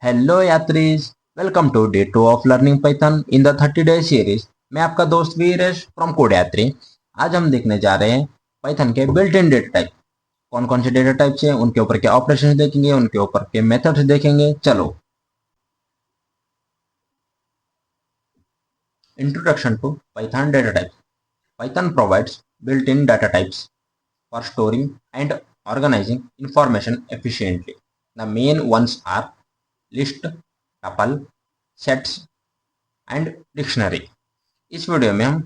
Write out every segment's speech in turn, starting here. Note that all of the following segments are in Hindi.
हेलो यात्रीज, welcome to day 2 of learning Python in the 30 day series. मैं आपका दोस्त वीरेश फ्रॉम कोड यात्री। आज हम देखने जा रहे हैं पाइथन के बिल्ट इन डेटा टाइप। कौन कौन से डेटा टाइप्स हैं, उनके ऊपर के ऑपरेशन देखेंगे, उनके ऊपर के मेथड्स देखेंगे। चलो, introduction to Python data types. Python provides built in data types for storing and organizing information efficiently. The main ones are list, tuple, sets and dictionary. इस वीडियो में हम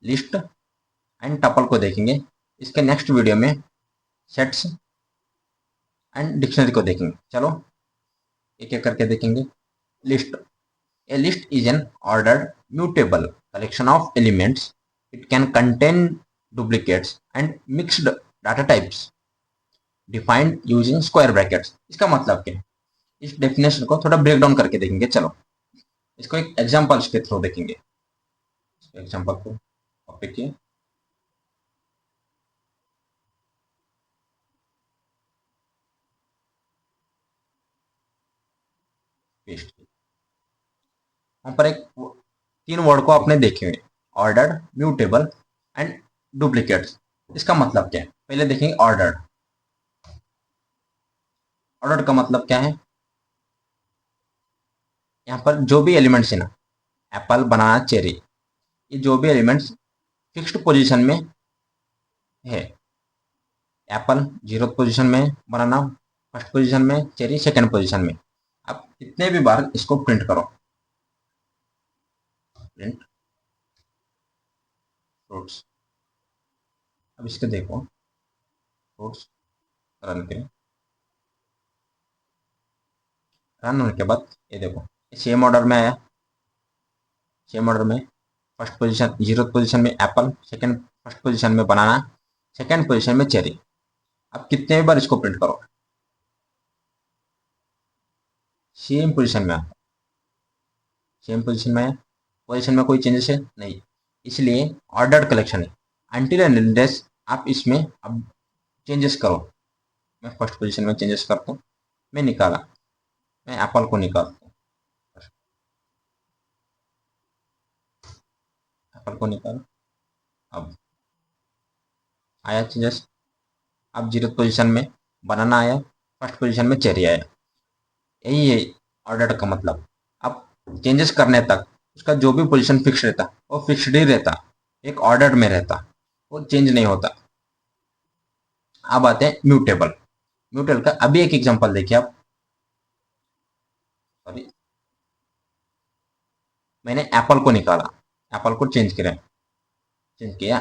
लिस्ट एंड टपल को देखेंगे। इसके नेक्स्ट वीडियो में सेट्स एंड डिक्शनरी को देखेंगे। चलो एक एक करके देखेंगे। List. A list is an ordered mutable collection of elements. It can contain duplicates and mixed data types defined using square brackets. इसका मतलब क्या है, इस डेफिनेशन को थोड़ा ब्रेक डाउन करके देखेंगे। चलो इसको एक एग्जांपल्स के थ्रू देखेंगे। एग्जांपल को कॉपी किए, पेस्ट किए। वहां पर एक तीन वर्ड को आपने देखे हुए, ऑर्डर्ड, म्यूटेबल एंड डुप्लीकेट्स। इसका मतलब क्या है, पहले देखेंगे ऑर्डर्ड। ऑर्डर्ड का मतलब क्या है, यहाँ पर जो भी एलिमेंट्स है ना, एप्पल, बनाना, चेरी, ये जो भी एलिमेंट्स फिक्स्ड पोजीशन में है। एप्पल 0 पोजीशन में, बनाना फर्स्ट पोजीशन में, चेरी सेकंड पोजीशन में। अब कितने भी बार इसको प्रिंट करो, प्रिंट फ्रूट्स। अब इसके देखो, फ्रूट्स रन करें। रन होने के बाद ये देखो, सेम ऑर्डर में आया। सेम ऑर्डर में फर्स्ट पोजीशन 0 पोजीशन में एप्पल, सेकंड फर्स्ट पोजीशन में बनाना, सेकंड पोजीशन में चेरी। अब कितने बार इसको प्रिंट करो, सेम पोजीशन में आता, सेम पोजीशन में, पोजीशन में कोई चेंजेस है नहीं, इसलिए ऑर्डर्ड कलेक्शन है। अनटिल एंड अनलेस आप इसमें अब चेंजेस करो। मैं फर्स्ट पोजीशन में चेंजेस करता हूँ, मैं निकाला, मैं एप्पल को निकालता हूँ, एप्पल को निकाला। अब आया चेंजेस। अब 0 पोजीशन में बनाना आया, फर्स्ट पोजीशन में चेरी आया। यही है ऑर्डर का मतलब। अब चेंजेस करने तक उसका जो भी पोजीशन फिक्स रहता वो फिक्स्ड ही रहता, एक ऑर्डर में रहता, वो चेंज नहीं होता। अब आते हैं म्यूटेबल। म्यूटेबल का अभी एक एग्जांपल देखिए आप। सॉरी, मैंने एप्पल को निकाला, एप्पल को चेंज किया, चेंज किया।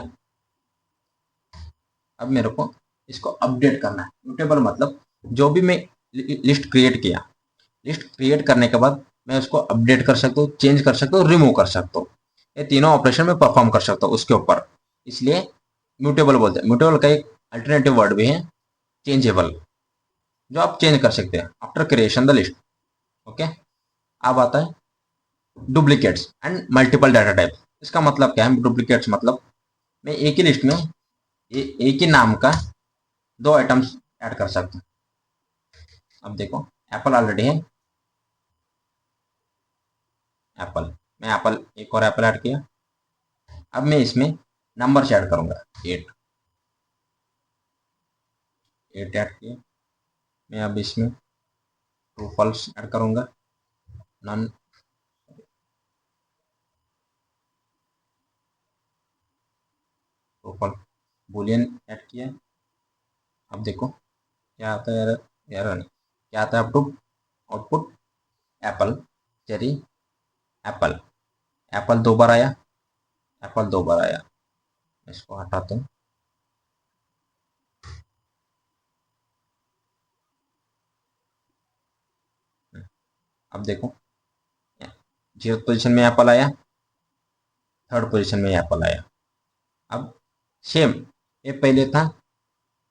अब मेरे को इसको अपडेट करना है। म्यूटेबल मतलब जो भी मैं लिस्ट क्रिएट किया, लिस्ट क्रिएट करने के बाद मैं उसको अपडेट कर सकता हूँ, चेंज कर सकता हूँ, रिमूव कर सकता हूँ। ये तीनों ऑपरेशन में परफॉर्म कर सकता हूँ उसके ऊपर, इसलिए म्यूटेबल बोलते हैं। म्यूटेबल का एक अल्टरनेटिव वर्ड भी है चेंजेबल, जो आप चेंज कर सकते हैं after creation the list. Okay. अब आता है duplicates and multiple data type. इसका मतलब क्या है, डुप्लीकेट्स मतलब मैं एक ही लिस्ट में एक ही नाम का दो आइटम्स ऐड कर सकता हूँ। अब देखो, एप्पल ऑलरेडी है, एप्पल, मैं एप्पल, एक और एप्पल ऐड किया। अब मैं इसमें नंबर ऐड करूंगा, 8, 8 ऐड किया। मैं अब इसमें ट्रू फॉल्स ऐड करूंगा, none, true false, Boolean add किया। अब देखो क्या आता है, एरर, एरर नहीं, क्या आता है output, output Apple, cherry, Apple. Apple 2 बार आया, एप्पल 2 बार आया। इसको हटाते हैं। अब देखो, 0 पोजीशन में एप्पल आया, थर्ड पोजीशन में एप्पल आया। अब सेम, ये पहले था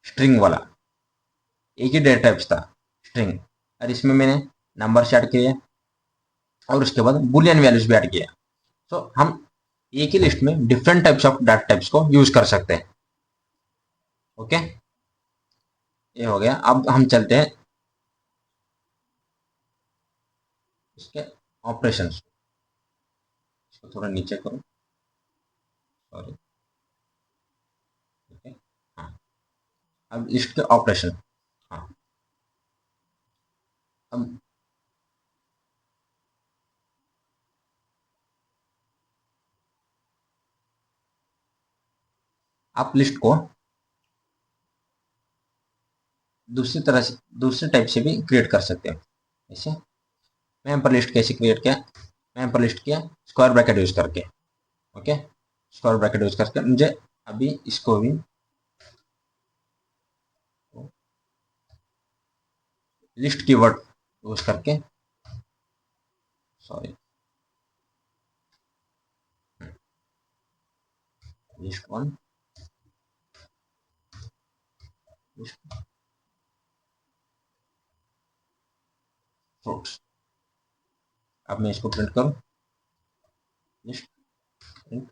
स्ट्रिंग वाला, एक ही डेटा टाइप्स था स्ट्रिंग, और इसमें मैंने नंबर ऐड किए और उसके बाद बुलियन वैल्यूज भी ऐड किया। तो हम एक ही लिस्ट में different types of data types को यूज कर सकते हैं। ओके, ये हो गया। अब हम चलते हैं इसके ऑपरेशन, इसको थोड़ा नीचे करो, सॉरी, ठीक है। हाँ, अब लिस्ट के ऑपरेशन। हाँ, अब आप लिस्ट को दूसरी तरह से, दूसरे टाइप से भी क्रिएट कर सकते हो। जैसे मैं यहाँ पर लिस्ट कैसे क्रिएट किया, मैं यहाँ पर लिस्ट किया स्क्वायर ब्रैकेट यूज करके। ओके, स्क्वायर ब्रैकेट यूज करके मुझे अभी इसको भी लिस्ट कीवर्ड यूज करके, sorry, list one, list fruits. अब मैं इसको प्रिंट करूँ, list, print,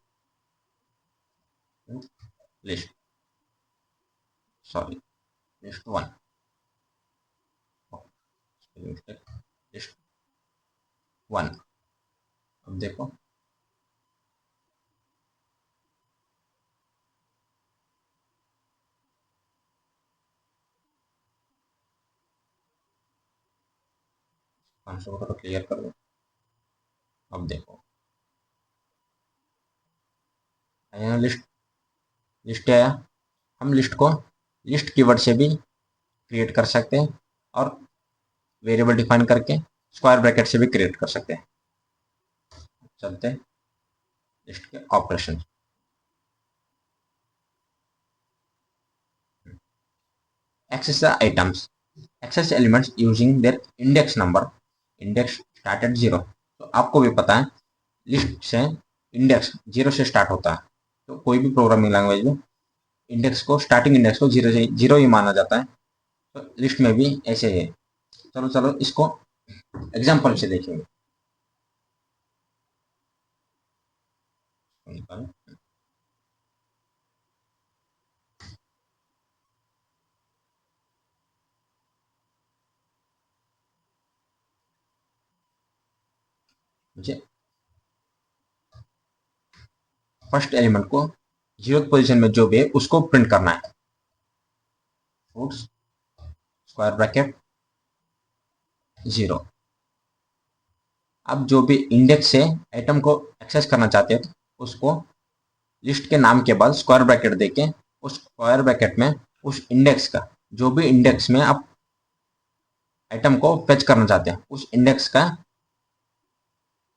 print, list, sorry, list one, list one. अब देखो, आंसर को तो क्लियर कर दो। अब देखो आया लिस्ट, लिस्ट आया। हम लिस्ट को लिस्ट कीवर्ड से भी क्रिएट कर सकते हैं और वेरिएबल डिफाइन करके स्क्वायर ब्रैकेट से भी क्रिएट कर सकते हैं। चलते हैं लिस्ट के operation. Access the items, access elements using their index number, index start at zero. तो आपको भी पता है लिस्ट से इंडेक्स जीरो से स्टार्ट होता है। तो कोई भी प्रोग्रामिंग लैंग्वेज में इंडेक्स को, स्टार्टिंग इंडेक्स को जीरो से, जीरो ही माना जाता है। तो लिस्ट में भी ऐसे ही है। चलो चलो इसको एग्जाम्पल से देखेंगे। मुझे फर्स्ट एलिमेंट को जीरो पोजीशन में जो भी है उसको प्रिंट करना है। Fruits square bracket zero. अब जो भी इंडेक्स से आइटम को एक्सेस करना चाहते हैं तो उसको लिस्ट के नाम के बाद स्क्वायर ब्रैकेट देके उस स्क्वायर ब्रैकेट में उस इंडेक्स का, जो भी इंडेक्स में आप आइटम को फेच करना चाहते हैं उस इंडेक्स का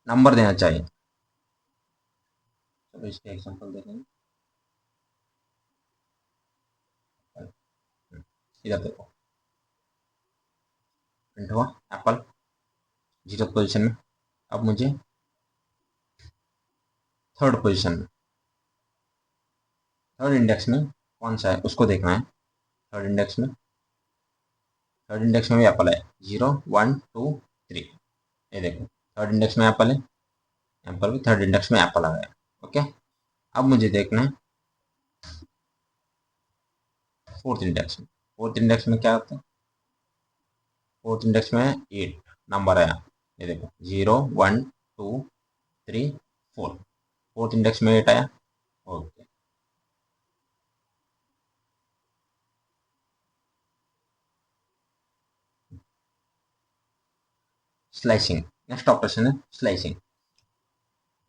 नंबर देना चाहिए। चलो इसके एग्जांपल देखेंगे। इधर देखो, प्रिंट हुआ एप्पल जीरो पोजीशन में। अब मुझे थर्ड पोजीशन में, थर्ड इंडेक्स में कौन सा है उसको देखना है। थर्ड इंडेक्स में, थर्ड इंडेक्स में भी एप्पल है, जीरो वन टू थ्री। ये देखो थर्ड इंडेक्स में एप्पल है, यहाँ पर भी थर्ड इंडेक्स में एप्पल आ गया। ओके, अब मुझे देखना है फोर्थ इंडेक्स में। फोर्थ इंडेक्स में क्या आता है, फोर्थ इंडेक्स में एट नंबर आया। ये देखो zero one two three four, fourth index में एट आया। ओके, स्लाइसिंग, नेक्स्ट ऑपरेशन है slicing.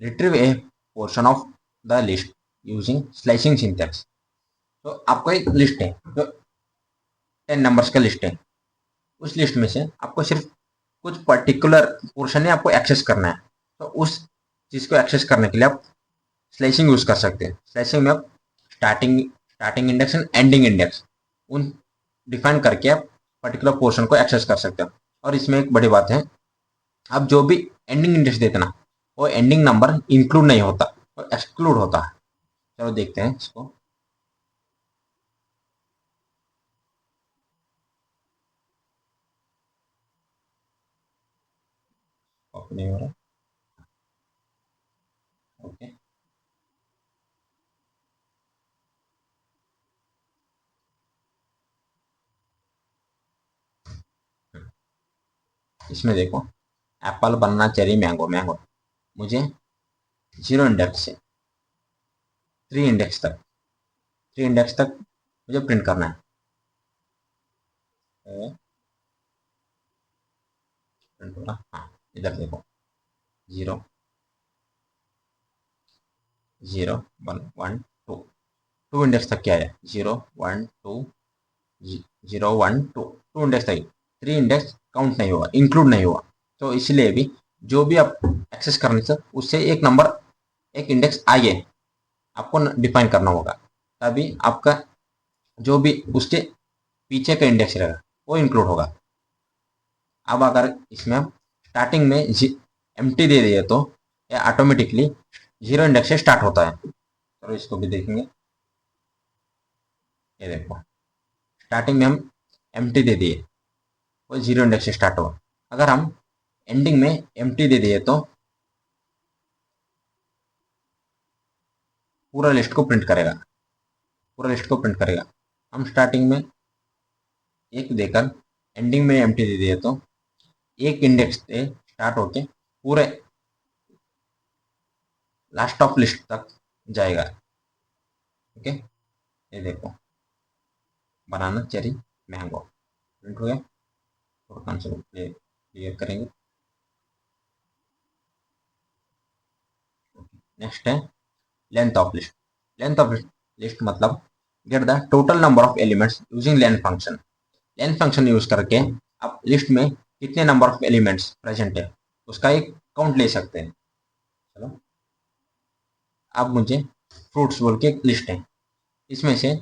Retrieve A portion of the list using slicing syntax. तो आपको एक लिस्ट है जो 10 नंबर्स का लिस्ट है, उस लिस्ट में से आपको सिर्फ कुछ पर्टिकुलर पोर्शन है आपको एक्सेस करना है। तो उस चीज़ को एक्सेस करने के लिए आप स्लाइसिंग यूज कर सकते हैं। स्लाइसिंग में आप starting starting index and ending index उन डिफाइन करके आप पर्टिकुलर पोर्शन को एक्सेस कर सकते हो। और इसमें एक बड़ी बात है, आप जो भी एंडिंग इंडेक्स देते ना, वो एंडिंग नंबर इंक्लूड नहीं होता और एक्सक्लूड होता है। चलो देखते हैं इसको। कॉपी नहीं हो रहा। ओके, इसमें देखो एप्पल, बनाना, चेरी, मैंगो। मैंगो मुझे 0 इंडेक्स से 3 इंडेक्स तक मुझे प्रिंट करना है। प्रिंट होगा, हाँ इधर देखो, 0 0 1 1 2 इंडेक्स तक क्या है, 0 1 2 0 1 2 इंडेक्स तक। 3 इंडेक्स काउंट नहीं होगा, इंक्लूड नहीं होगा। तो इसलिए भी जो भी आप एक्सेस करने से उससे एक नंबर, एक इंडेक्स आगे आपको डिफाइन करना होगा, तभी आपका जो भी उसके पीछे का इंडेक्स रहेगा वो इंक्लूड होगा। अब अगर इसमें हम स्टार्टिंग में एम्प्टी दे दिए तो ये ऑटोमेटिकली 0 इंडेक्स से स्टार्ट होता है। तो इसको भी देखेंगे, ये देखो स्टार्टिंग में हम एम्प्टी दे दिए, वो 0 इंडेक्स से स्टार्ट हुआ। अगर हम एंडिंग में एम्प्टी दे दिए तो पूरा लिस्ट को प्रिंट करेगा, पूरा लिस्ट को प्रिंट करेगा। हम स्टार्टिंग में एक देकर एंडिंग में एम्प्टी दे दिए तो एक इंडेक्स से स्टार्ट होके पूरे लास्ट ऑफ लिस्ट तक जाएगा। ओके, ये देखो बनाना, चेरी, मैंगो प्रिंट हो गया। और कंसोल क्लियर करेंगे। नेक्स्ट है length of list. Length of list मतलब get the total number of elements using length function. Length function use करके आप लिस्ट में कितने नंबर ऑफ एलिमेंट्स प्रेजेंट है उसका एक काउंट ले सकते हैं। चलो, अब मुझे फ्रूट्स बोल के एक लिस्ट है, इसमें से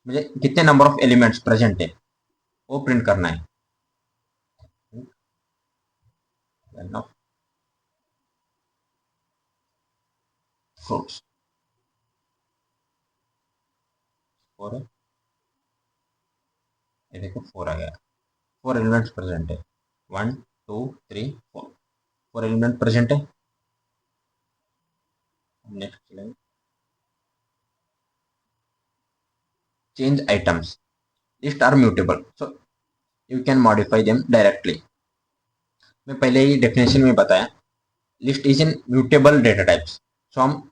मुझे कितने नंबर ऑफ एलिमेंट्स प्रेजेंट है वो प्रिंट करना है। फ्रूट्स और ये देखो 4 आ गया, 4 एलिमेंट्स प्रेजेंट है, 1 2 3 4, 4 एलिमेंट प्रेजेंट है। नेक्स्ट चलेंगे, change items. List are mutable so you can modify them directly. मैं पहले ही डेफिनेशन में बताया, list is in mutable data types, so हम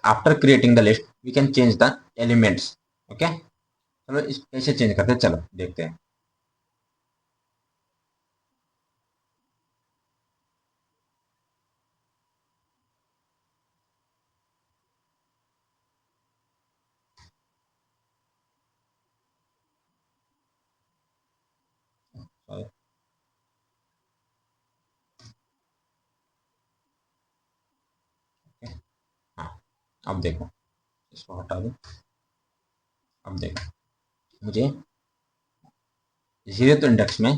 after creating the list we can change the elements. Okay, चलो इस कैसे चेंज करते हैं, चलो देखते हैं। Sorry, okay, हाँ अब देखो, इसको हटा दो। अब देखो मुझे 0th इंडेक्स में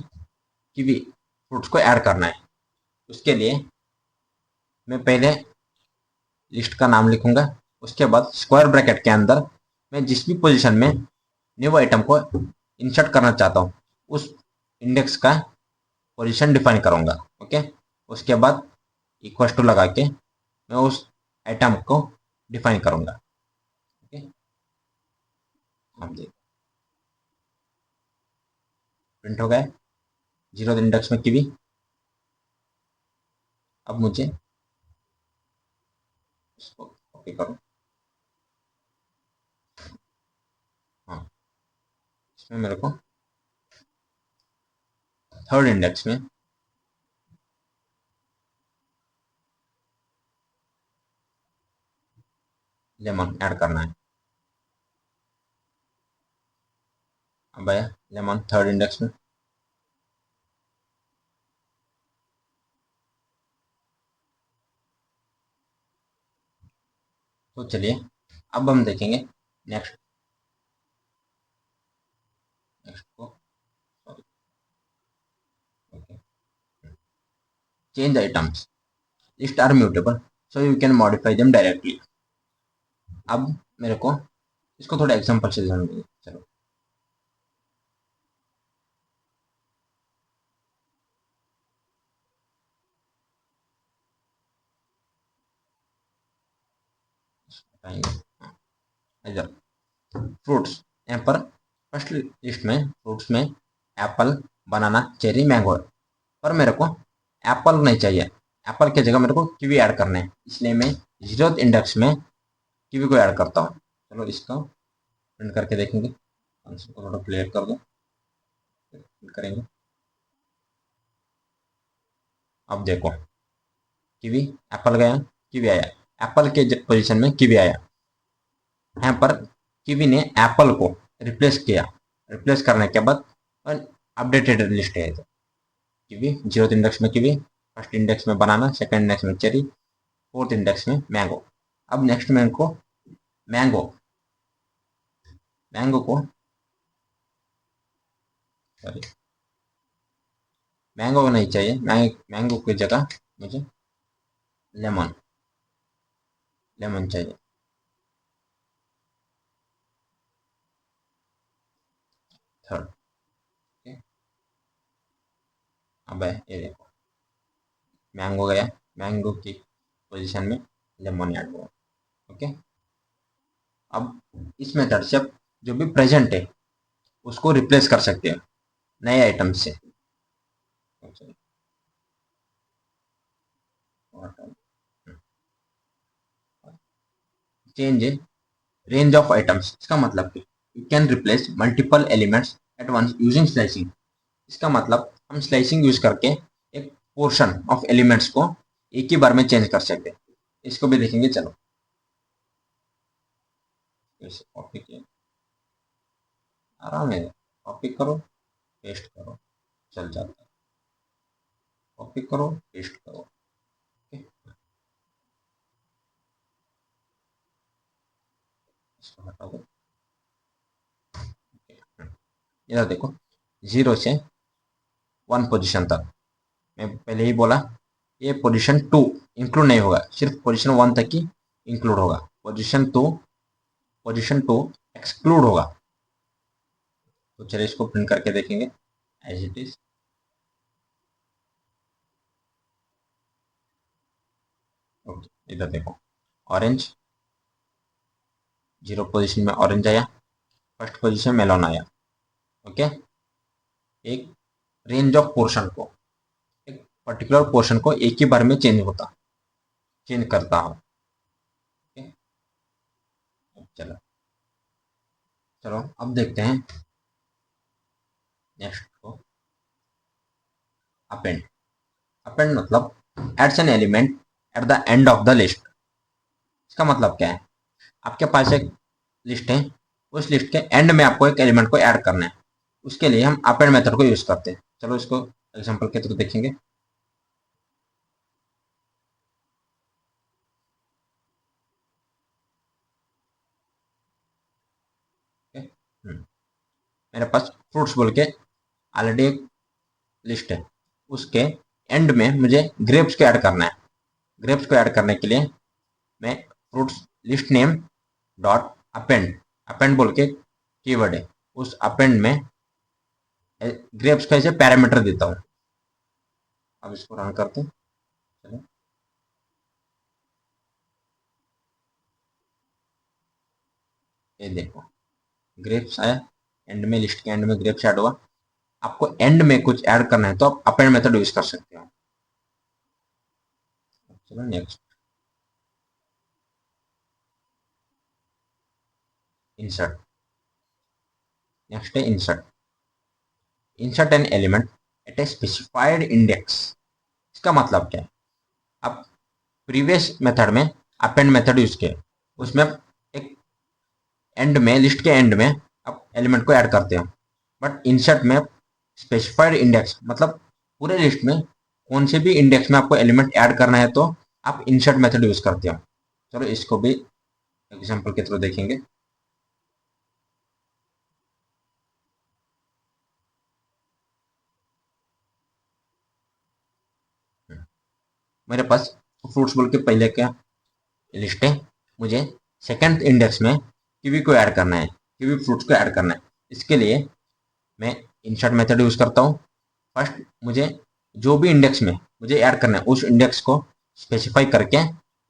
कीवी फ्रूट्स को ऐड करना है। उसके लिए मैं पहले लिस्ट का नाम लिखूंगा, उसके बाद स्क्वायर ब्रैकेट के अंदर मैं जिस भी पोजीशन में न्यू आइटम को इंसर्ट करना चाहता हूँ उस इंडेक्स का पोजीशन डिफाइन करूंगा। ओके, उसके बाद इक्वल टू लगा के मैं उस आइटम को डिफाइन करूंगा। ओके, हम देख प्रिंट हो गया 0th इंडेक्स में कीवी। अब मुझे इसको कॉपी करो, हाँ इसमें मेरे को 3rd इंडेक्स में लेमन ऐड करना है। अब आया लेमन 3rd इंडेक्स में। तो चलिए अब हम देखेंगे नेक्स्ट, नेक्स्ट को, sorry, okay, change items. List are mutable so you can modify them directly. अब मेरे को इसको थोड़ा एग्जांपल से समझिए। चलो, बताएंगे, हाँ, इधर फ्रूट्स, यहाँ पर फर्स्ट लिस्ट में फ्रूट्स में एप्पल, बनाना, चेरी, मैंगो है। पर मेरे को एप्पल नहीं चाहिए, एप्पल की जगह मेरे को कीवी ऐड करना है, इसलिए मैं 0th इंडेक्स में कीवी को ऐड करता हूँ। चलो इसका प्रिंट करके देखेंगे, आंसर को थोड़ा क्लियर कर दो, करेंगे। अब देखो कीवी, एप्पल गया, कीवी आया, एप्पल के पोजीशन में कीवी आया। यहाँ पर कीवी ने एप्पल को रिप्लेस किया, रिप्लेस करने के बाद अपडेटेड लिस्ट है कीवी, 0th इंडेक्स में कीवी, फर्स्ट इंडेक्स में बनाना, सेकंड इंडेक्स में चेरी, फोर्थ इंडेक्स में मैंगो। अब नेक्स्ट में को मैंगो, मैंगो को सॉरी मैंगो नहीं चाहिए, मैंगो की जगह मुझे लेमन, लेमन चाहिए। थर्ड, अब ये देखो मैंगो गया, मैंगो की पोजीशन में लेमन ऐड हुआ। ओके, अब इस मेथड से आप जो भी प्रेजेंट है उसको रिप्लेस कर सकते हो नए आइटम से। चेंज रेंज ऑफ आइटम्स, इसका मतलब कि you can replace multiple elements at once using slicing. इसका मतलब हम स्लाइसिंग यूज करके एक पोर्शन ऑफ एलिमेंट्स को एक ही बार में चेंज कर सकते हैं। इसको भी देखेंगे, चलो कॉपी किया, आराम है, कॉपी करो पेस्ट करो, चल जाता है, कॉपी करो पेस्ट करो। ओके, इसको हटा दो। इधर देखो 0 से 1 पोजीशन तक, मैं पहले ही बोला ये पोजीशन 2 इंक्लूड नहीं होगा, सिर्फ पोजीशन 1 तक ही इंक्लूड होगा, पोजीशन 2 एक्सक्लूड होगा। तो चलिए इसको प्रिंट करके देखेंगे एज इट इज। ओके, इधर देखो ऑरेंज, 0 पोजीशन में ऑरेंज आया, फर्स्ट पोजीशन मेलोन आया। ओके, एक रेंज ऑफ पोर्शन को, एक पर्टिकुलर पोर्शन को एक ही बार में चेंज करता हूँ। ओके, चलो चलो अब देखते हैं नेक्स्ट को, अपेंड। अपेंड मतलब adds an element at the end of the list. इसका मतलब क्या है, आपके पास एक लिस्ट है, उस लिस्ट के एंड में आपको एक एलिमेंट को ऐड करना है, उसके लिए हम अपेंड मेथड को यूज करते हैं। चलो इसको एग्जांपल के थ्रू देखेंगे। मेरे पास फ्रूट्स बोल के ऑलरेडी एक लिस्ट है, उसके एंड में मुझे ग्रेप्स को ऐड करना है। ग्रेप्स को ऐड करने के लिए मैं fruits list name dot append, append बोल के कीवर्ड है, उस अपेंड में ग्रेप्स का ऐसे पैरामीटर देता हूँ। अब इसको रन करते हैं, चलो ये देखो ग्रेप्स आया, एंड में लिस्ट के एंड में ग्रेप्स ऐड हुआ। आपको एंड में कुछ ऐड करना है तो आप अपेंड मेथड यूज कर सकते हो। चलो नेक्स्ट, इंसर्ट। नेक्स्ट है insert, insert an element at a specified index. इसका मतलब क्या है, आप प्रीवियस मेथड में अपेंड मेथड यूज किए, उसमें एक एंड में लिस्ट के एंड में आप एलिमेंट को ऐड करते हो, बट इंसर्ट में स्पेसिफाइड इंडेक्स मतलब पूरे लिस्ट में कौन से भी इंडेक्स में आपको एलिमेंट ऐड करना है तो आप इंसर्ट मेथड यूज करते हो। चलो इसको भी एग्जांपल के थ्रू देखेंगे। मेरे पास फ्रूट्स बोल के पहले क्या लिस्ट है, मुझे सेकंड इंडेक्स में कीवी को ऐड करना है, कीवी फ्रूट्स को ऐड करना है। इसके लिए मैं इंसर्ट मेथड यूज करता हूँ। फर्स्ट मुझे जो भी इंडेक्स में मुझे ऐड करना है उस इंडेक्स को स्पेसिफाई करके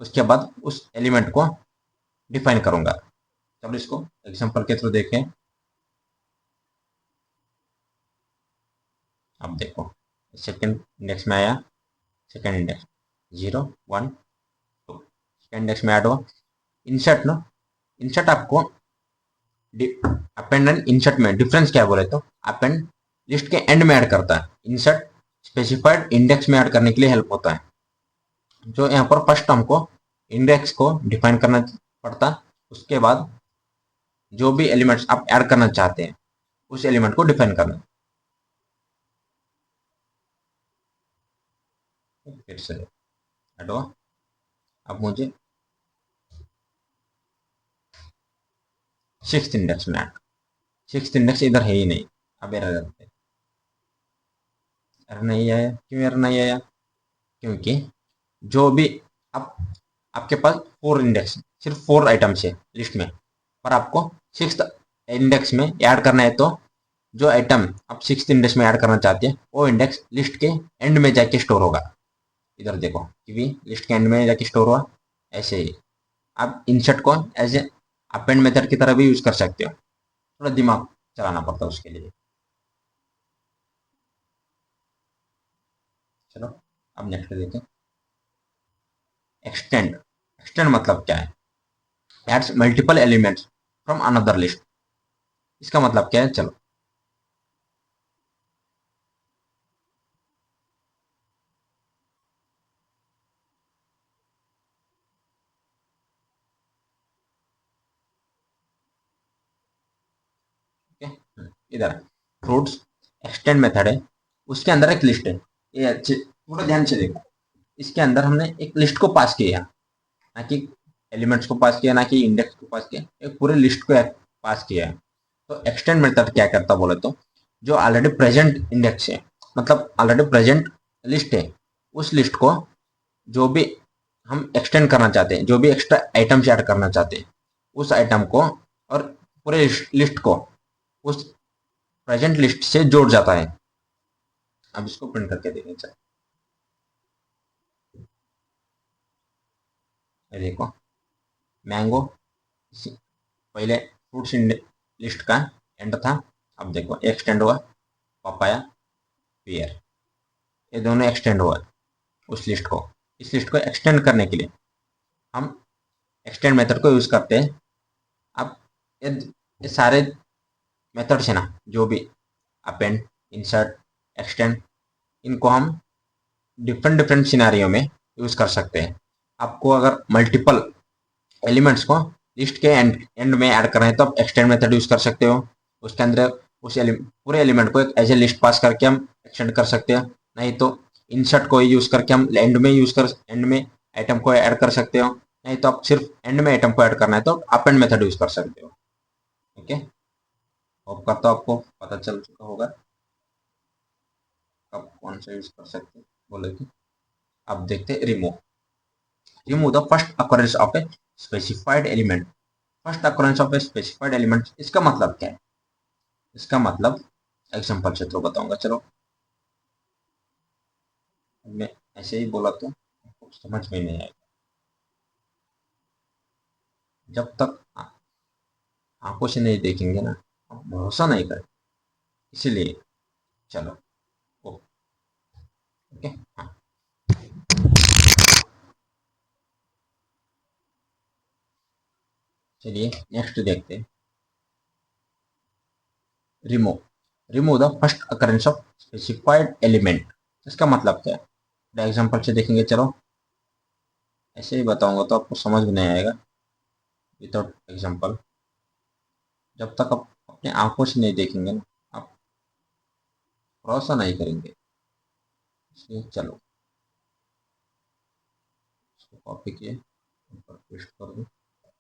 उसके बाद उस एलिमेंट को डिफाइन करूंगा। चलो इसको एग्जांपल के थ्रू देखें। अब देखो सेकंड इंडेक्स में आया, सेकेंड इंडेक्स 0 1 2 सेकेंड इंडेक्स में ऐड हुआ। इंसर्ट ना, इंसर्ट आपको अपेंड एंड इंसर्ट में डिफरेंस क्या बोले तो अपेंड लिस्ट के एंड में ऐड करता है, इंसर्ट स्पेसिफाइड इंडेक्स में ऐड करने के लिए हेल्प होता है। जो यहाँ पर फर्स्ट हमको इंडेक्स को डिफाइन करना पड़ता, उसके बाद जो भी एलिमेंट्स आप ऐड करना चाहते हैं उस एलिमेंट को डिफाइन करना। फिर से ऐड हुआ। अब मुझे सिक्स इंडेक्स में ऐड, सिक्स इंडेक्स इधर है ही नहीं। अब एरर करते, एरर नहीं आया, क्यों एरर नहीं आया? क्योंकि जो भी आप आपके पास फोर इंडेक्स, सिर्फ फोर आइटम्स है लिस्ट में, पर आपको सिक्स इंडेक्स में ऐड करना है, तो जो आइटम आप सिक्स इंडेक्स में ऐड करना चाहते हैं वो इंडेक्स लिस्ट के एंड में जाके स्टोर होगा। इधर देखो कि भी लिस्ट के एंड में जाके स्टोर हुआ। ऐसे ही आप इंसर्ट को एज ए अपेंड मेथड की तरह भी यूज कर सकते हो, थोड़ा दिमाग चलाना पड़ता है उसके लिए। चलो अब नेक्स्ट देखें। एक्सटेंड, एक्सटेंड मतलब क्या है? Adds multiple elements from another list. इसका मतलब क्या है? चलो इधर फ्रूट्स एक्सटेंड मेथड है, उसके अंदर एक लिस्ट है। ये अच्छे थोड़ा ध्यान से देखो, इसके अंदर हमने एक लिस्ट को पास किया, ना कि एलिमेंट्स को पास किया, ना कि इंडेक्स को पास किया, एक पूरे लिस्ट को पास किया है। तो एक्सटेंड मेथड क्या करता बोले तो जो ऑलरेडी प्रेजेंट इंडेक्स है, मतलब ऑलरेडी प्रेजेंट लिस्ट है, उस लिस्ट को जो भी हम एक्सटेंड करना चाहते हैं, जो भी एक्स्ट्रा आइटम्स ऐड करना चाहते हैं, उस आइटम को और पूरे लिस्ट को उस प्रेजेंट लिस्ट से जोड़ जाता है। अब इसको प्रिंट करके देखें। चलो ये देखो, मैंगो पहले फ्रूट्स लिस्ट का एंड था, अब देखो एक्सटेंड हुआ पपाया पियर, ये दोनों एक्सटेंड हुआ उस लिस्ट को। इस लिस्ट को एक्सटेंड करने के लिए हम एक्सटेंड मेथड को यूज करते हैं। अब ये सारे मेथड्स है ना, जो भी अपेंड इंसर्ट एक्सटेंड, इनको हम डिफरेंट डिफरेंट सिनारियों में यूज कर सकते हैं। आपको अगर मल्टीपल एलिमेंट्स को लिस्ट के एंड में ऐड करना है तो आप एक्सटेंड मेथड यूज कर सकते हो। उसके अंदर उस पूरे एलिमेंट को एक एज ए लिस्ट पास करके हम एक्सटेंड कर सकते हैं। नहीं तो इंसर्ट को यूज करके हम एंड में आइटम को ऐड कर सकते हो। नहीं तो आप सिर्फ एंड में आइटम को ऐड करना है तो अपेंड मेथड यूज कर सकते हो। ओके, होप करता हूँ आपको पता चल चुका होगा कब कौन सा यूज कर सकते हैं बोले तो। अब देखते हैं remove, remove the first occurrence of a specified element. First occurrence of a specified element, इसका मतलब क्या है? इसका मतलब एग्जांपल से तो बताऊंगा। चलो मैं ऐसे ही बोला तो आपको समझ में नहीं आएगा जब तक आंखों से नहीं देखेंगे ना, आप भरोसा नहीं करें। इसीलिए चलो ओके। हाँ चलिए नेक्स्ट देखते हैं। Remove, remove the first occurrence of specified element. इसका मतलब क्या है? एग्जांपल से देखेंगे। चलो ऐसे ही बताऊंगा तो आपको समझ में नहीं आएगा विदाउट एग्जांपल। जब तक आप अपने आंखों से नहीं देखेंगे ना, आप भरोसा नहीं करेंगे। इसलिए चलो इसको कॉपी किए ऊपर पेस्ट कर दो।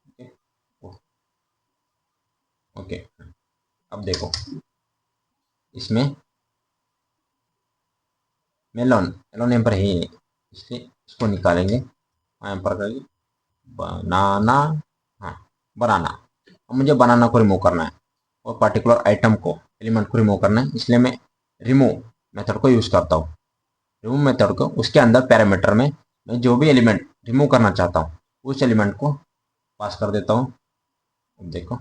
Okay okay. अब देखो इसमें मेलोन, मेलोन यहाँ पर है ही नहीं, इसलिए इसको निकालेंगे। यहाँ पर करेंगे बनाना, हाँ बनाना। अब मुझे बनाना को रिमूव करना है और पर्टिकुलर आइटम को एलिमेंट को रिमूव करना है, इसलिए मैं रिमूव मेथड को यूज करता हूँ। रिमूव मेथड को उसके अंदर पैरामीटर में मैं जो भी एलिमेंट रिमूव करना चाहता हूँ उस एलिमेंट को पास कर देता हूँ। अब देखो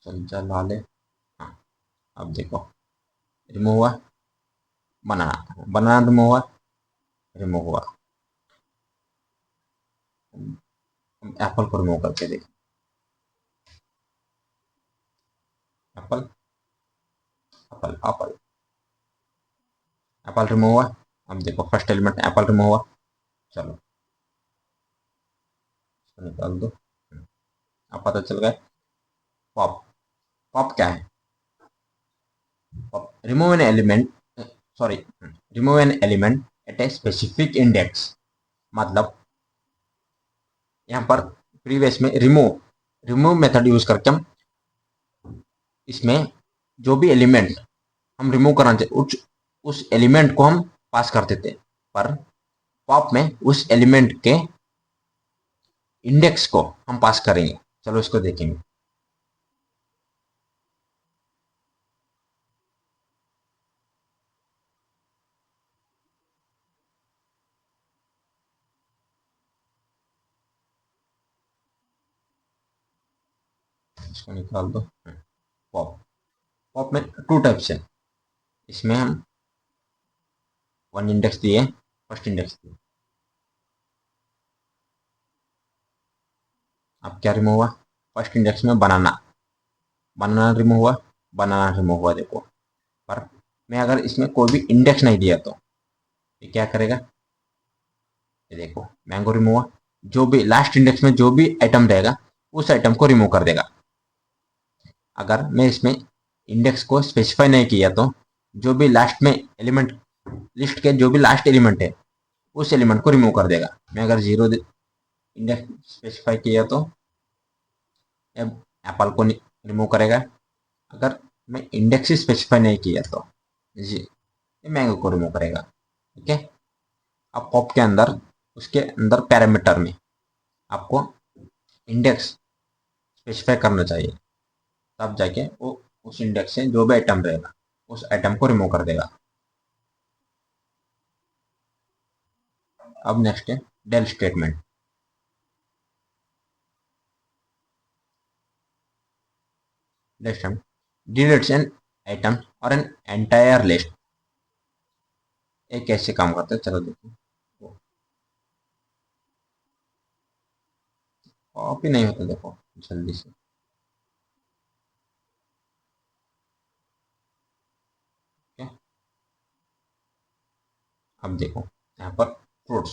चल चल ला ले। हाँ अब देखो रिमूव हुआ। बनाना, बनाना रिमूव हुआ, रिमूव हुआ। एप्पल को रिमूव करके देखिए, Apple, Apple, Apple, Apple remove हुआ। अब देखो फर्स्ट एलिमेंट एप्पल रिमूव हुआ। चलो इसको निकाल दो। अब पता चल गया। पॉप, पॉप क्या है? Pop remove an element, sorry, remove an element at a specific index. मतलब यहाँ पर प्रीवियस में रिमूव, रिमूव मेथड यूज करके हम इसमें जो भी एलिमेंट हम रिमूव करना चाहते उस एलिमेंट को हम पास कर देते, पर पॉप में उस एलिमेंट के इंडेक्स को हम पास करेंगे। चलो इसको देखेंगे। इसको निकाल दो। पॉप, पॉप में टू टाइप्स है। इसमें हम वन इंडेक्स दिए, फर्स्ट इंडेक्स दिए। अब क्या रिमूव हुआ? फर्स्ट इंडेक्स में बनाना, बनाना रिमूव हुआ, बनाना रिमूव हुआ। देखो, पर मैं अगर इसमें कोई भी इंडेक्स नहीं दिया तो ये क्या करेगा? ये देखो मैंगो रिमूव हुआ। जो भी लास्ट इंडेक्स में जो भी आइटम रहेगा उस आइटम को रिमूव कर देगा। अगर मैं इसमें इंडेक्स को स्पेसिफाई नहीं किया तो जो भी लास्ट में एलिमेंट, लिस्ट के जो भी लास्ट एलिमेंट है उस एलिमेंट को रिमूव कर देगा। मैं अगर जीरो इंडेक्स स्पेसिफाई किया तो एप्पल को रिमूव करेगा। अगर मैं इंडेक्स ही स्पेसिफाई नहीं किया तो जी ये मैंगो को रिमूव करेगा। ठीक है। अब पॉप के अंदर, उसके अंदर पैरामीटर में आपको इंडेक्स स्पेसिफाई करना चाहिए, तब जाके वो उस इंडेक्स से जो भी आइटम रहेगा उस आइटम को रिमूव कर देगा। अब नेक्स्ट है डेल स्टेटमेंट। नेक्स्ट हम डिलीट्स एन आइटम और एन एंटायर लिस्ट। ये कैसे काम करता है चलो देखो। कॉपी नहीं होता, देखो जल्दी से। ठीक है। अब देखो यहाँ पर फ्रूट्स,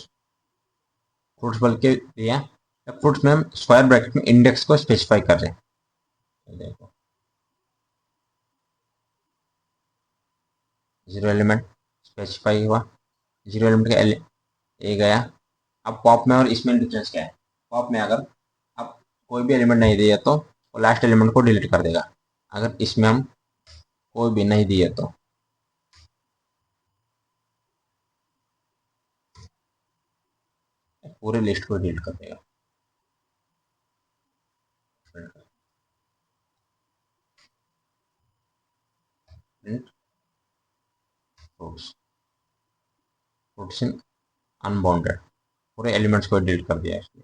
फ्रूट्स बोल के दिया। फ्रूट्स में हम स्क्वायर ब्रैकेट में इंडेक्स को स्पेसिफाई कर रहे हैं। देखो जीरो एलिमेंट स्पेसिफाई हुआ, जीरो एलिमेंट का ए गया। अब पॉप में और इसमें डिफरेंस क्या है? पॉप में अगर आप कोई भी एलिमेंट नहीं दिए तो वो लास्ट एलिमेंट को डिलीट कर देगा। अगर इसमें हम कोई भी नहीं दिए तो पूरे लिस्ट को डिलीट कर देगा। प्रिंट फ्रूट्स, फ्रूट्स इन अनबाउंडेड, पूरे एलिमेंट्स को डिलीट कर दिया इसने।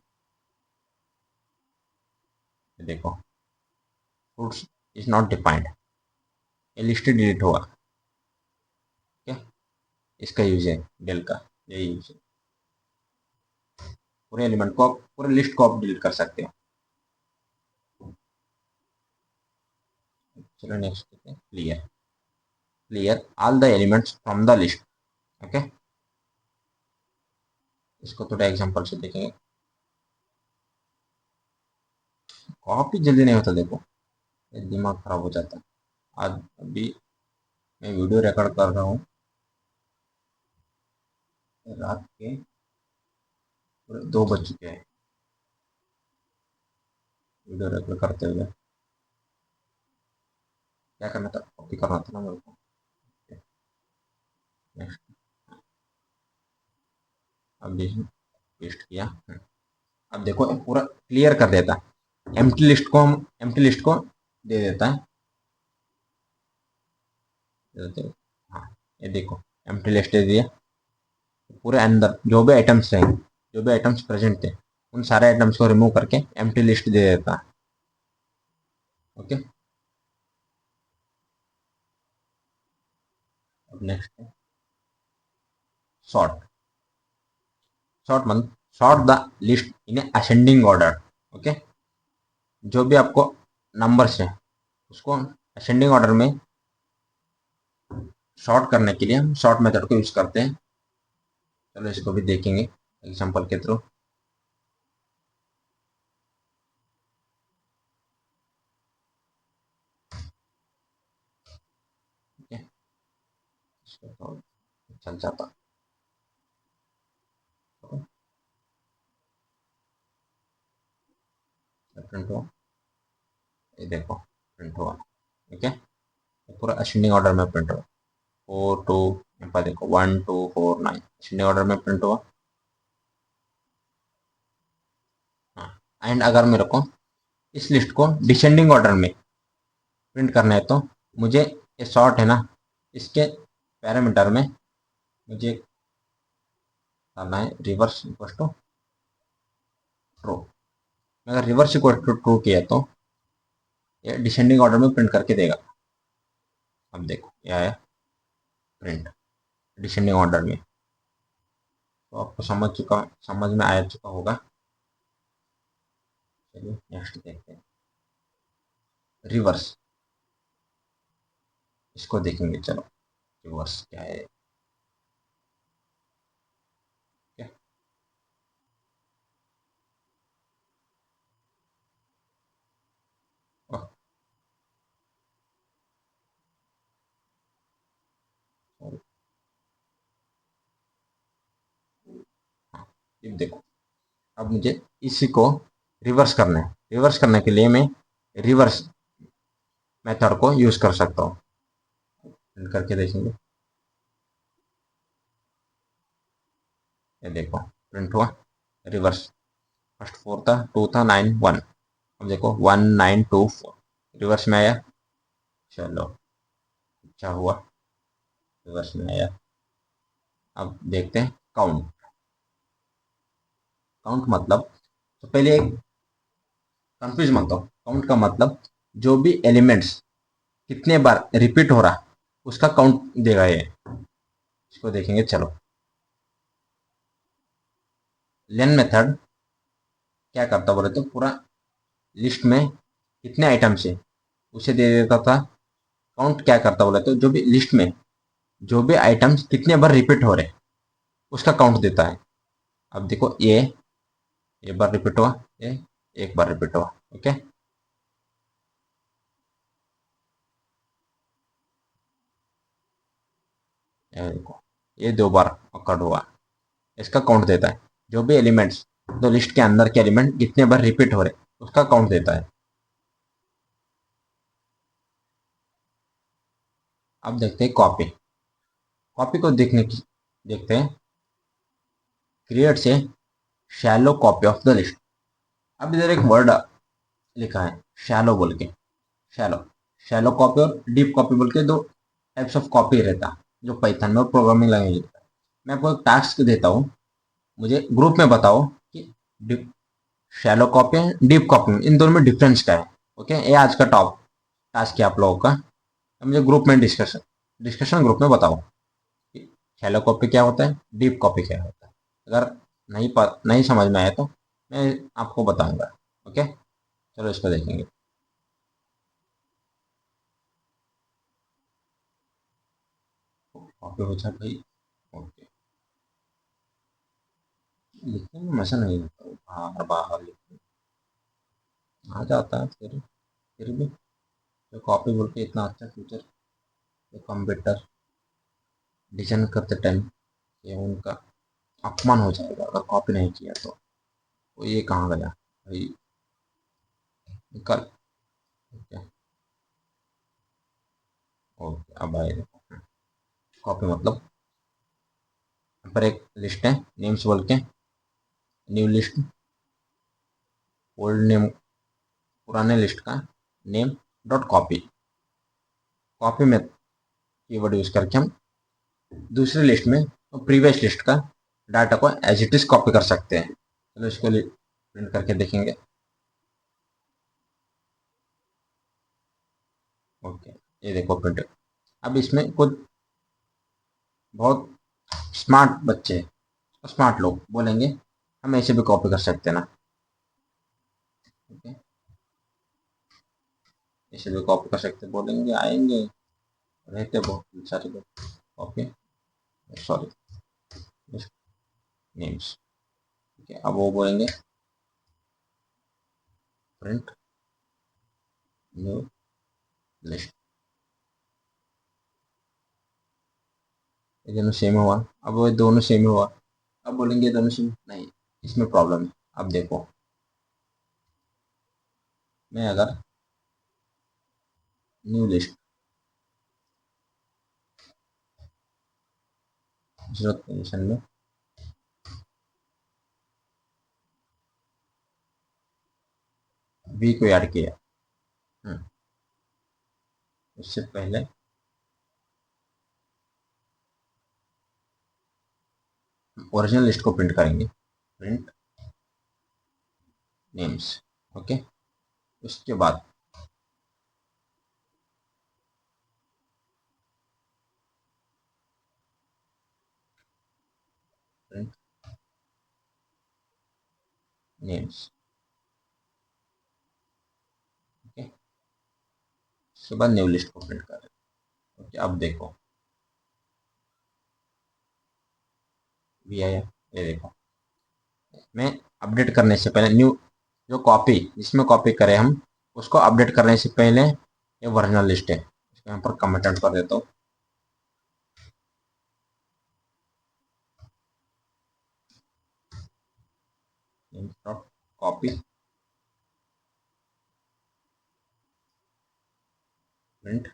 देखो फ्रूट्स इज नॉट डिफाइंड, ये लिस्ट डिलीट होगा। ठीक है। इसका यूज है डेल का, यही यूज है। पूरे एलिमेंट को पूरे लिस्ट को आप डिलीट कर सकते हो। चलो नेक्स्ट देखते हैं clear, clear all the elements from the list. Okay, इसको थोड़ा एग्जांपल से देखेंगे। कॉपी जल्दी नहीं होता, देखो ये दिमाग खराब हो जाता है। आज अभी मैं वीडियो रिकॉर्ड कर रहा हूँ रात के पूरे 2 बज चुके हैं वीडियो रिकॉर्ड करते हुए। क्या करना था? कॉपी करना था ना मेरे को। नेक्स्ट, अब पेस्ट किया। अब देखो ये पूरा क्लियर कर देता है। एम्प्टी लिस्ट को हम, एम्प्टी लिस्ट को दे देता है, दे देते हैं। हाँ ये देखो एम्प्टी लिस्ट दे दिया। पूरे अंदर जो भी आइटम्स रहे, जो भी आइटम्स प्रेजेंट थे उन सारे आइटम्स को रिमूव करके एम्प्टी लिस्ट दे देता है। ओके। अब नेक्स्ट है सॉर्ट सॉर्ट मतलब sort the list in ascending order. Okay, जो भी आपको नंबर्स है उसको असेंडिंग ऑर्डर में सॉर्ट करने के लिए हम सॉर्ट मेथड को यूज करते हैं। चलो इसको भी देखेंगे एग्जांपल के थ्रू। ठीक है, इसको तो चल जाता। प्रिंट हुआ, ये देखो प्रिंट हुआ। ठीक है, पूरा असेंडिंग ऑर्डर में प्रिंट हुआ। 4 2, यहाँ पर देखो 1 2 4 9 असेंडिंग ऑर्डर में प्रिंट हुआ। हाँ, एंड अगर मेरे को इस लिस्ट को डिसेंडिंग ऑर्डर में प्रिंट करना है तो मुझे ये सॉर्ट है ना, इसके पैरामीटर में मुझे डालना है रिवर्स इक्वल टू ट्रू। अगर रिवर्स इक्वल टू ट्रू किया तो ये डिसेंडिंग ऑर्डर में प्रिंट करके देगा। अब देखो ये आया प्रिंट डिसेंडिंग ऑर्डर में। तो आपको समझ में आ चुका होगा। चलिए नेक्स्ट देखते हैं रिवर्स, इसको देखेंगे। चलो रिवर्स क्या है, क्या ओह, sorry, हाँ, ये देखो अब मुझे इसी को रिवर्स करना है। रिवर्स करने के लिए मैं रिवर्स मेथड को यूज कर सकता हूँ। प्रिंट करके देखेंगे, ये देखो प्रिंट हुआ रिवर्स। फर्स्ट 4 था, 2 था, 9 1। अब देखो 1924 रिवर्स में आया। चलो अच्छा हुआ, रिवर्स में आया। अब देखते हैं काउंट। काउंट मतलब, तो पहले एक कंफ्यूज मत हो। काउंट का मतलब जो भी एलिमेंट्स कितने बार रिपीट हो रहा उसका काउंट देगा ये। इसको देखेंगे चलो। लेन मेथड क्या करता बोले तो पूरा लिस्ट में कितने आइटम्स है उसे दे देता था। काउंट क्या करता बोले तो जो भी लिस्ट में जो भी आइटम्स कितने बार रिपीट हो रहे उसका काउंट देता है। अब देखो ये एक बार रिपीट हुआ, ये एक बार रिपीट हुआ। ओके, ये देखो ये 2 बार अकर्ड हुआ, इसका काउंट देता है। जो भी एलिमेंट्स तो लिस्ट के अंदर के एलिमेंट कितने बार रिपीट हो रहे उसका काउंट देता है। अब देखते हैं कॉपी। कॉपी को देखते हैं क्रिएट से shallow copy of the list. अब इधर एक वर्ड लिखा है शैलो बोल के। शैलो शैलो कॉपी और डीप कॉपी बोल के दो टाइप्स ऑफ कॉपी रहता है जो पाइथन में प्रोग्रामिंग लैंग्वेज लिखता है। मैं आपको एक टास्क देता हूँ, मुझे ग्रुप में बताओ कि deep shallow copy deep copy in दोनों में डिफरेंस क्या है। ओके, ये आज का टॉप टास्क है आप लोगों का। अब मुझे ग्रुप में डिस्कशन डिस्कशन ग्रुप में बताओ कि शैलो कॉपी क्या होता है, डीप कॉपी क्या होता है। अगर नहीं समझ में आया तो मैं आपको बताऊंगा। ओके, चलो इसको देखेंगे। कॉपी हो जाए भाई। ओके, लिखने में मजा नहीं आता, बाहर बाहर लिखने आ जाता है फिर भी जो कॉपी बोल के इतना अच्छा फीचर जो कंप्यूटर डिजाइन करते टाइम ये उनका अपमान हो जाएगा अगर कॉपी नहीं किया तो ये कहाँ गया भाई, निकल। ओके, ओके अब आए देखो। कॉपी मतलब यहाँ पर एक लिस्ट है नेम्स बोल के, न्यू लिस्ट, ओल्ड नेम पुराने लिस्ट का नेम डॉट कॉपी। कॉपी में कीवर्ड यूज करके हम दूसरी लिस्ट में प्रीवियस लिस्ट का डाटा को एज इट इज कॉपी कर सकते हैं। चलो इसको प्रिंट करके देखेंगे। ओके, ये देखो प्रिंट। अब इसमें कुछ बहुत स्मार्ट बच्चे, स्मार्ट लोग बोलेंगे हम ऐसे भी कॉपी कर सकते हैं ना, ओके, ऐसे भी कॉपी कर सकते बोलेंगे, आएंगे, रहते बहुत सारे लोग कॉपी, सॉरी, नेम्स, ठीक है। अब वो बोलेंगे प्रिंट न्यू लिस्ट, ये दोनों सेम हुआ, अब वो दोनों सेम हुआ, अब बोलेंगे दोनों सेम नहीं, इसमें प्रॉब्लम है। अब देखो मैं अगर न्यू लिस्ट जरूरत पोजिशन में वी को ऐड किया, उससे पहले ओरिजिनल लिस्ट को प्रिंट करेंगे, प्रिंट नेम्स, ओके। उसके बाद प्रिंट नेम्स, ओके। उसके बाद न्यू लिस्ट को प्रिंट करें, ओके। अब देखो वी आया, ये देखो मैं अपडेट करने से पहले न्यू जो कॉपी जिसमें कॉपी करें हम उसको अपडेट करने से पहले ये ओरिजिनल लिस्ट है, इसको यहाँ पर कमेंट कर देता हूँ, copy print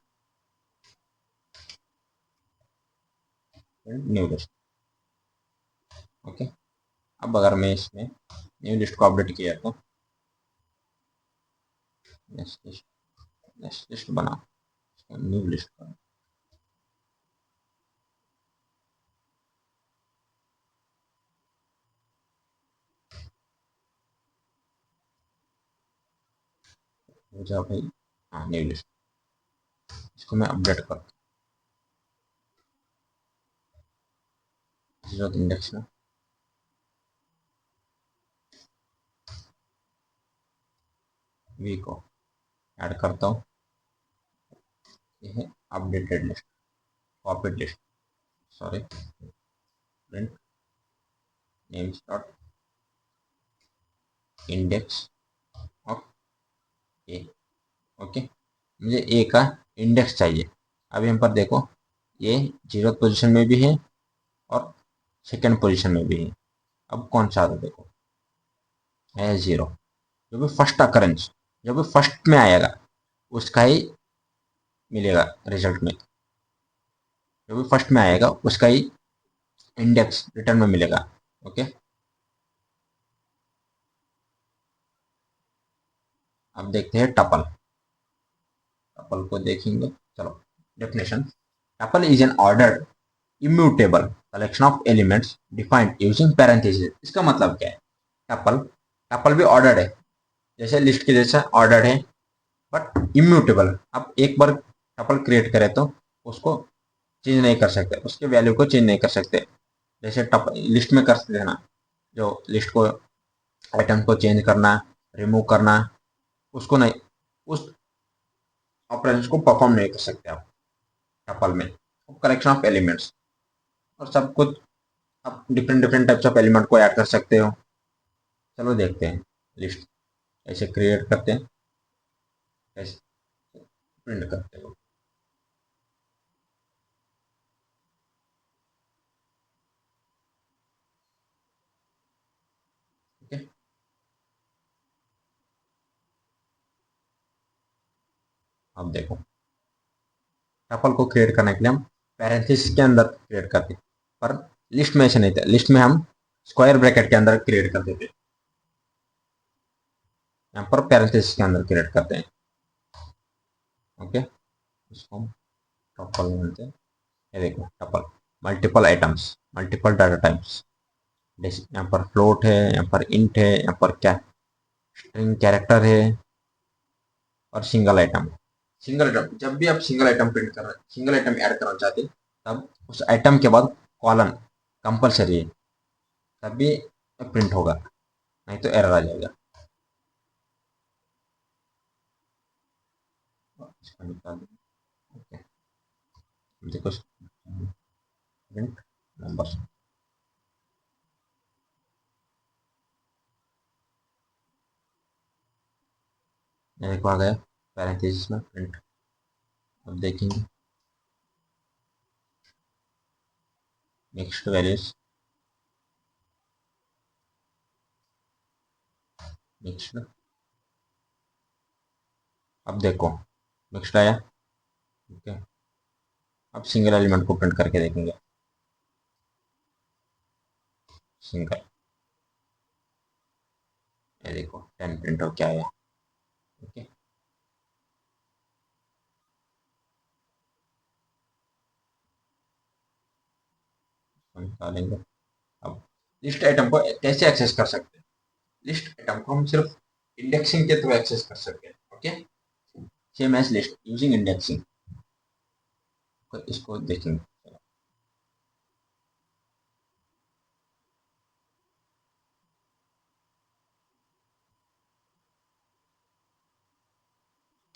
new list, okay. अब अगर मैं इसमें न्यू लिस्ट को अपडेट किया तो नेक्स्ट लिस्ट बना, न्यू लिस्ट बना, हो जा भाई, हाँ न्यू लिस्ट, इसको मैं अपडेट कर जरूरत इंडेक्स में वी को ऐड करता हूँ, ये है updated list, copied list, sorry, print names dot index of A, okay. मुझे ए का इंडेक्स चाहिए, अभी हम पर देखो ये 0th पोजीशन में भी है और सेकंड पोजीशन में भी है, अब कौन सा आता देखो है 0, जो भी फर्स्ट अकरेंस जो भी फर्स्ट में आएगा उसका ही मिलेगा रिजल्ट में, जो भी फर्स्ट में आएगा उसका ही इंडेक्स रिटर्न में मिलेगा, ओके। अब देखते हैं टपल, टपल को देखेंगे, चलो definition, tuple is an ordered immutable collection of elements defined using parenthesis, इसका मतलब क्या है, टपल, टपल भी ऑर्डर्ड है जैसे लिस्ट के जैसा ऑर्डर्ड है बट इम्यूटेबल, आप एक बार टपल क्रिएट करें तो उसको चेंज नहीं कर सकते, उसके वैल्यू को चेंज नहीं कर सकते, जैसे टप लिस्ट में कर सकते हैं ना, जो लिस्ट को आइटम को चेंज करना, रिमूव करना, उसको नहीं, उस ऑपरेशन को परफॉर्म नहीं कर सकते आप टपल में, कलेक्शन ऑफ एलिमेंट्स और सब कुछ आप different different types of element को ऐड कर सकते हो, चलो देखते हैं लिस्ट ऐसे क्रिएट करते हैं, ऐसे प्रिंट करते हो, ठीक है। अब देखो टपल को क्रिएट करने के लिए हम पैरेंथेसिस के अंदर क्रिएट करते हैं, पर लिस्ट में ऐसे नहीं था, लिस्ट में हम स्क्वायर ब्रैकेट के अंदर क्रिएट करते थे, यहाँ पर पैरेंथेसिस के अंदर क्रिएट करते हैं, ओके। इसको हम टपल बोलते हैं, ये देखो tuple, multiple items, multiple data types, यहाँ पर फ्लोट है, यहाँ पर इंट है, यहाँ पर क्या स्ट्रिंग कैरेक्टर है और सिंगल आइटम, सिंगल आइटम जब भी आप सिंगल आइटम प्रिंट कर रहे सिंगल आइटम ऐड करना चाहते हैं तब उस आइटम के बाद कॉलन कंपलसरी है, तभी प्रिंट होगा, नहीं तो एरर आ जाएगा। इसको निकाल देंगे। ओके, देखो प्रिंट नंबर, मेरे को आ गया पैरेंथेसिस में प्रिंट। अब देखेंगे नेक्स्ट वैल्यूज, नेक्स्ट। अब देखो नेक्स्ट आया। ओके, अब सिंगल एलिमेंट को प्रिंट करके देखेंगे। सिंगल, ये देखो 10 प्रिंट हो क्या आया। ओके, हम निकालेंगे। अब लिस्ट आइटम को कैसे एक्सेस कर सकते हैं? लिस्ट आइटम को हम सिर्फ इंडेक्सिंग के थ्रू एक्सेस कर सकते हैं। Okay, same as list using indexing. तो इसको देखेंगे।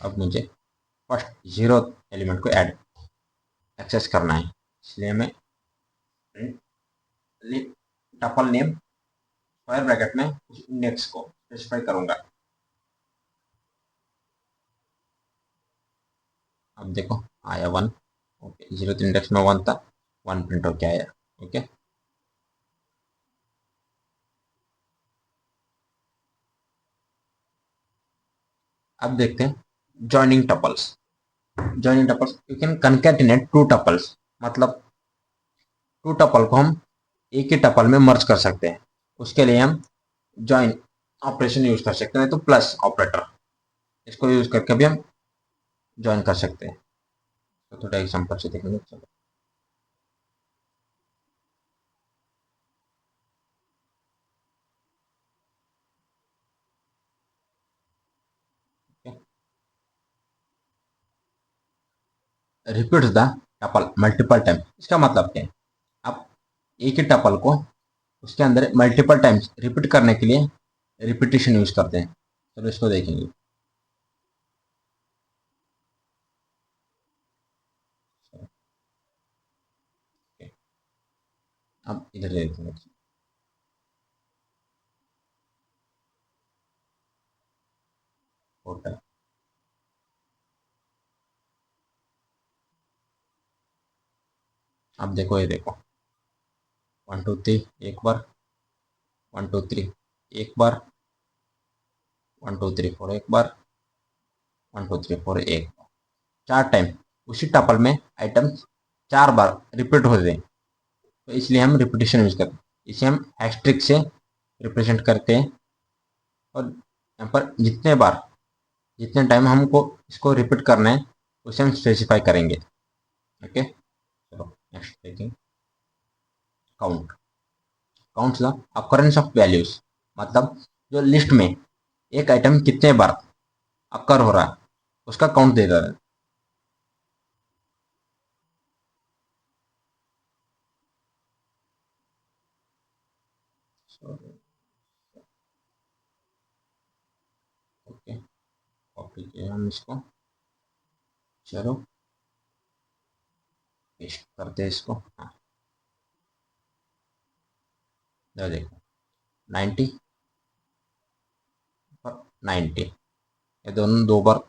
अब मुझे फर्स्ट जीरो एलिमेंट को ऐड एक्सेस करना है, इसलिए मैं टपल नेम स्क्वायर ब्रैकेट में उस इंडेक्स को स्पेसिफाई करूंगा। अब देखो आया 1। ओके, जीरो इंडेक्स में 1 था, 1 प्रिंट होके आया। ओके, अब देखते हैं joining tuples. Joining tuples you can concatenate two tuples, मतलब टू टपल को हम एक ही टपल में मर्ज कर सकते हैं। उसके लिए हम जॉइन ऑपरेशन यूज कर सकते हैं, तो प्लस ऑपरेटर, इसको यूज करके भी हम ज्वाइन कर सकते हैं। तो थोड़ा एग्जांपल से देखेंगे। चलो, repeat the tuple multiple time, इसका मतलब क्या है? आप एक ही टपल को उसके अंदर मल्टीपल टाइम्स रिपीट करने के लिए रिपीटिशन यूज करते हैं। चलो इसको देखेंगे। अब इधर देखेंगे। होटल, अब देखो, ये देखो 1 2 3 एक बार, 1 2 3 एक बार, 1 2 3 4 एक बार, 1 2 3 4 एक बार, 4 टाइम उसी टपल में आइटम 4 बार रिपीट होते हैं, तो इसलिए हम रिपीटिशन यूज करते हैं। इसे हम हैशट्रिक से रिप्रेजेंट करते हैं, और यहाँ पर जितने बार, जितने टाइम हमको इसको रिपीट करना है उसे हम स्पेसिफाई करेंगे। ओके, चलो नेक्स्ट देखें। Count, counts the occurrence of values, मतलब जो लिस्ट में एक आइटम कितने बार अकर हो रहा है उसका काउंट देता है। ओके, कॉपी किया हम इसको। चलो पेस्ट करते हैं इसको। हाँ, ये देखो 90 पर 90, ये दोनों 2 बार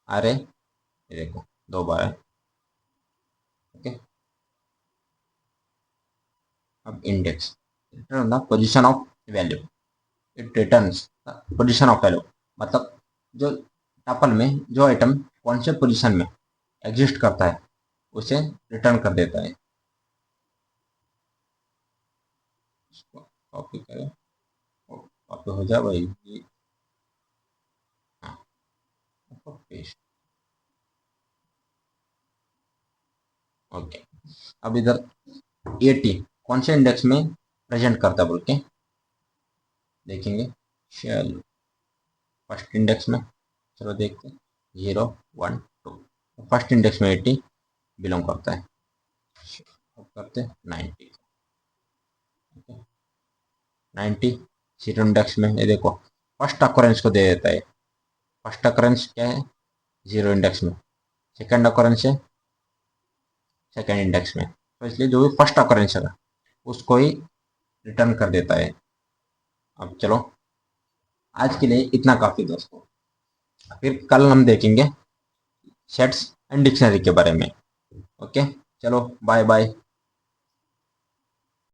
आ रहे, ये देखो 2 बार है। ओके, अब index, return the position of value, it returns position of value, मतलब जो टपल में जो आइटम कौन से पोजीशन में एग्जिस्ट करता है उसे रिटर्न कर देता है। इसको कॉपी करें, कॉपी हो जाए भाई ये। हाँ, पेस्ट। ओके, अब इधर 80 कौन से इंडेक्स में प्रेजेंट करता है बोल के देखेंगे। चलो फर्स्ट इंडेक्स में, चलो देखते हैं 0 1 2, फर्स्ट इंडेक्स में 80 बिलोंग करता है। अब करते हैं 90। 90 जीरो इंडेक्स में, ये देखो फर्स्ट अकरेंस को दे देता है। फर्स्ट अकरेंस क्या है, जीरो इंडेक्स में। सेकंड अकरेंस है सेकंड इंडेक्स में। तो इसलिए जो भी फर्स्ट अकरेंस है उसको ही रिटर्न कर देता है। अब चलो, आज के लिए इतना काफ़ी दोस्तों। फिर कल हम देखेंगे सेट्स एंड डिक्शनरी के बारे में। ओके, चलो बाय बाय।